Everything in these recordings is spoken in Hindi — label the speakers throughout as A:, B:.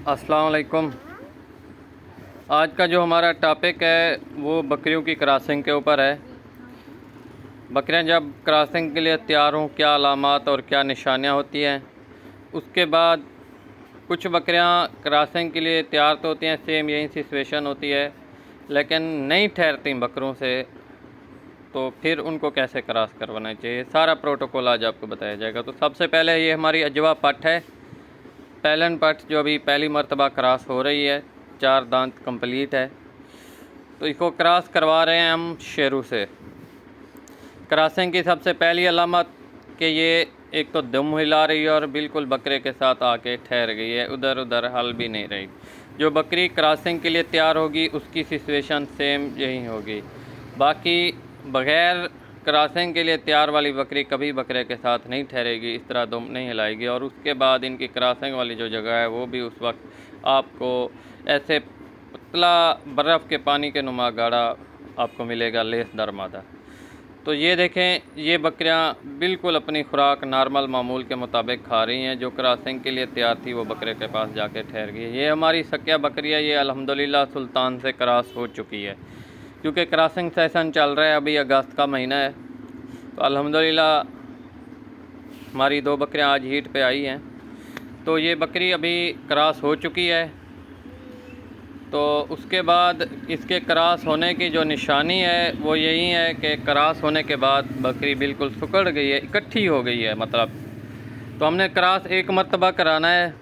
A: अस्सलाम वालेकुम। आज का जो हमारा टॉपिक है वो बकरियों की क्रॉसिंग के ऊपर है। बकरियां जब क्रॉसिंग के लिए तैयार हों, क्या अलामात और क्या निशानियां होती हैं। उसके बाद कुछ बकरियां क्रॉसिंग के लिए तैयार तो होती हैं, सेम यही सिचुएशन होती है, लेकिन नहीं ठहरती बकरों से, तो फिर उनको कैसे क्रॉस करवाना चाहिए, सारा प्रोटोकॉल आज आपको बताया जाएगा। तो सबसे पहले ये हमारी अजवा पट है, पैलन पट, जो अभी पहली मर्तबा क्रॉस हो रही है, 4 दांत कंप्लीट है। तो इसको क्रॉस करवा रहे हैं हम शेरू से। क्रॉसिंग की सबसे पहली अलामत कि ये एक तो दम हिला रही है और बिल्कुल बकरे के साथ आके ठहर गई है, उधर उधर हल भी नहीं रही। जो बकरी क्रॉसिंग के लिए तैयार होगी उसकी सिचुएशन सेम यही होगी। बाकी बग़ैर क्रॉसिंग के लिए तैयार वाली बकरी कभी बकरे के साथ नहीं ठहरेगी, इस तरह दुम नहीं हिलाएगी। और उसके बाद इनकी क्रॉसिंग वाली जो जगह है वो भी उस वक्त आपको ऐसे पतला बर्फ़ के पानी के नुमा गाढ़ा आपको मिलेगा, लेसदार मादा। तो ये देखें, ये बकरियां बिल्कुल अपनी खुराक नॉर्मल मामूल के मुताबिक खा रही हैं। जो क्रॉसिंग के लिए तैयार थी वो बकरे के पास जाके ठहर गई। ये हमारी सकिया बकरी है, ये अल्हम्दुलिल्लाह सुल्तान से क्रॉस हो चुकी है, क्योंकि क्रॉसिंग सेशन चल रहा है, अभी अगस्त का महीना है। तो अल्हम्दुलिल्लाह हमारी 2 बकरियां आज हीट पे आई हैं। तो ये बकरी अभी क्रॉस हो चुकी है। तो उसके बाद इसके क्रॉस होने की जो निशानी है वो यही है कि क्रॉस होने के बाद बकरी बिल्कुल सुकड़ गई है, इकट्ठी हो गई है मतलब। तो हमने क्रॉस एक मरतबा कराना है।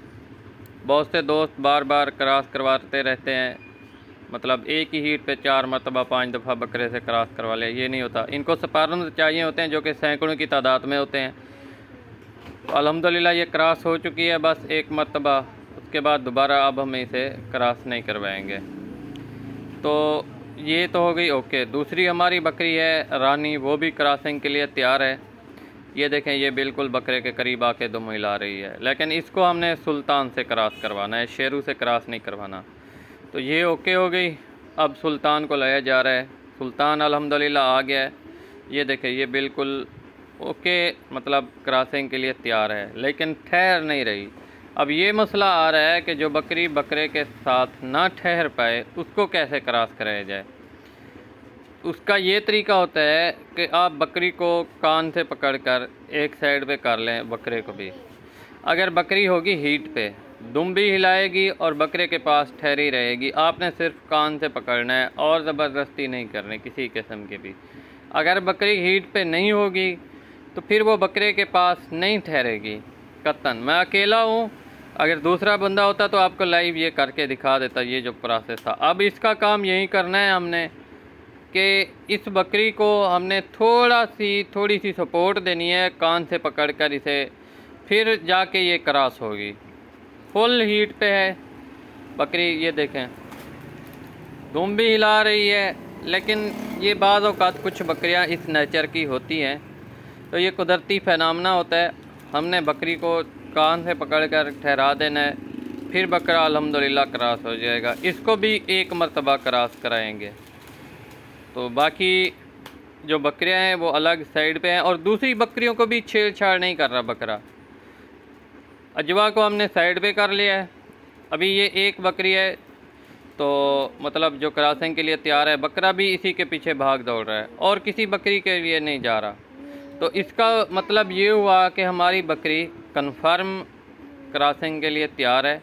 A: बहुत से दोस्त बार बार क्रॉस करवाते रहते हैं, मतलब एक ही हीट पे 4 मरतबा 5 दफ़ा बकरे से क्रॉस करवा लिया, ये नहीं होता। इनको स्पर्म चाहिए होते हैं जो कि सैकड़ों की तादाद में होते हैं। तो अल्हम्दुलिल्लाह ये क्रॉस हो चुकी है बस एक मरतबा, उसके बाद दोबारा अब हम इसे क्रॉस नहीं करवाएंगे। तो ये तो हो गई ओके। दूसरी हमारी बकरी है रानी, वो भी क्रॉसिंग के लिए तैयार है। ये देखें, ये बिल्कुल बकरे के करीब आके दुम हिला रही है, लेकिन इसको हमने सुल्तान से क्रॉस करवाना है, शेरू से क्रॉस नहीं करवाना। तो ये ओके हो गई। अब सुल्तान को लाया जा रहा है। सुल्तान अल्हम्दुलिल्लाह आ गया है। ये देखें, ये बिल्कुल ओके, मतलब क्रॉसिंग के लिए तैयार है, लेकिन ठहर नहीं रही। अब ये मसला आ रहा है कि जो बकरी बकरे के साथ ना ठहर पाए उसको कैसे क्रॉस कराया जाए। उसका ये तरीका होता है कि आप बकरी को कान से पकड़कर एक साइड पे कर लें, बकरे को भी। अगर बकरी होगी हीट पे, दुम भी हिलाएगी और बकरे के पास ठहरी रहेगी, आपने सिर्फ कान से पकड़ना है और ज़बरदस्ती नहीं करनी किसी किस्म की भी। अगर बकरी हीट पे नहीं होगी तो फिर वो बकरे के पास नहीं ठहरेगी कतन। मैं अकेला हूँ, अगर दूसरा बंदा होता तो आपको लाइव ये करके दिखा देता, ये जो प्रोसेस था। अब इसका काम यही करना है हमने कि इस बकरी को हमने थोड़ी सी सपोर्ट देनी है, कान से पकड़कर इसे, फिर जाके ये क्रॉस होगी। फुल हीट पे है बकरी, ये देखें दुम भी हिला रही है। लेकिन ये बाज़ औक़ात कुछ बकरियां इस नेचर की होती हैं, तो ये कुदरती फ़ेनोमेना होता है। हमने बकरी को कान से पकड़कर ठहरा देना है, फिर बकरा अल्हम्दुलिल्लाह क्रॉस हो जाएगा। इसको भी एक मरतबा क्रॉस कराएंगे। तो बाकी जो बकरियां हैं वो अलग साइड पे हैं, और दूसरी बकरियों को भी छेड़छाड़ नहीं कर रहा बकरा। अजवा को हमने साइड पे कर लिया है। अभी ये एक बकरी है, तो मतलब जो क्रॉसिंग के लिए तैयार है, बकरा भी इसी के पीछे भाग दौड़ रहा है और किसी बकरी के लिए नहीं जा रहा। तो इसका मतलब ये हुआ कि हमारी बकरी कन्फर्म क्रॉसिंग के लिए तैयार है।